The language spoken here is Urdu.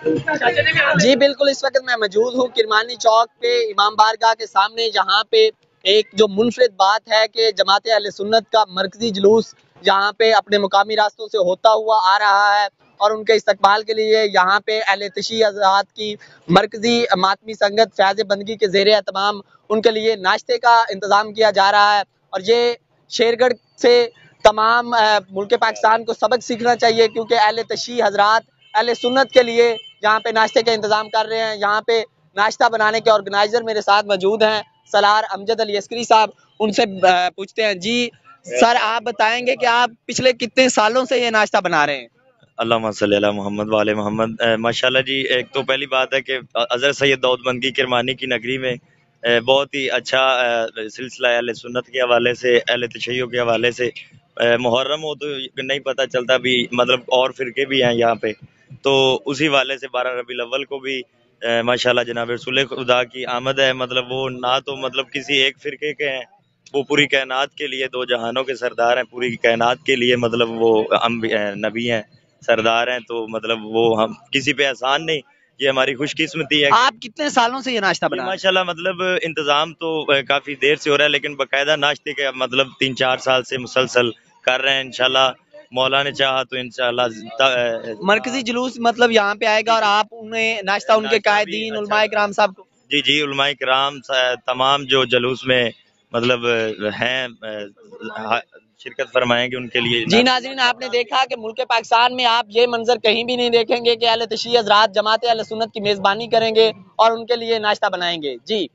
جی بالکل، اس وقت میں موجود ہوں کرمانی چوک پہ امام بارگاہ کے سامنے، جہاں پہ ایک جو منفرد بات ہے کہ جماعت اہل سنت کا مرکزی جلوس یہاں پہ اپنے مقامی راستوں سے ہوتا ہوا آ رہا ہے، اور ان کے استقبال کے لیے یہاں پہ اہل تشیع حضرات کی مرکزی ماتمی سنگت فیض بندگی کے زیر اہتمام ان کے لیے ناشتے کا انتظام کیا جا رہا ہے۔ اور یہ شیرگڑھ سے تمام ملک پاکستان کو سبق سیکھنا چاہیے، کیونکہ اہل تشیع حضرات اہل سنت کے لیے یہاں پہ ناشتے کا انتظام کر رہے ہیں۔ یہاں پہ ناشتہ بنانے کے آرگنائزر میرے ساتھ موجود ہیں، سالار امجد علی عسکری صاحب، ان سے پوچھتے ہیں۔ جی سر، آپ بتائیں گے کہ آپ پچھلے کتنے سالوں سے یہ ناشتہ بنا رہے ہیں؟ اللہم صلی علی محمد وعلی محمد۔ ماشاءاللہ جی، ایک تو پہلی بات ہے کہ حضرت سید داؤد بندگی کرمانی کی نگری میں بہت ہی اچھا سلسلہ ہے، اہل سنت کے حوالے سے، اہل تشیع کے حوالے سے۔ محرم ہو تو نہیں پتہ چلتا بھی، مطلب اور فرقے بھی ہیں یہاں پہ، تو اسی حوالے سے 12 ربیع الاول کو بھی ماشاءاللہ جناب رسول خدا کی آمد ہے۔ مطلب وہ نہ تو مطلب کسی ایک فرقے کے ہیں، وہ پوری کائنات کے لیے دو جہانوں کے سردار ہیں، پوری کائنات کے لیے مطلب وہ نبی ہیں، سردار ہیں، تو مطلب وہ ہم کسی پہ احسان نہیں، یہ ہماری خوش قسمتی ہے۔ آپ کتنے سالوں سے یہ ناشتہ بنا رہے ہیں؟ ماشاءاللہ مطلب انتظام تو کافی دیر سے ہو رہا ہے، لیکن باقاعدہ ناشتے کے مطلب 3-4 سال سے مسلسل کر رہے ہیں۔ انشاءاللہ مولا نے چاہا تو انشاءاللہ مرکزی جلوس مطلب یہاں پہ آئے گا، اور آپ انہیں ناشتہ ان کے قائدین علماء کرام صاحب کو؟ جی علماء کرام تمام جو جلوس میں مطلب ہیں شرکت فرمائیں گے، ان کے لیے۔ جی ناظرین، آپ نے دیکھا کہ ملک پاکستان میں آپ یہ منظر کہیں بھی نہیں دیکھیں گے کہ اہل تشیع حضرات جماعت اہل سنت کی میزبانی کریں گے اور ان کے لیے ناشتہ بنائیں گے۔ جی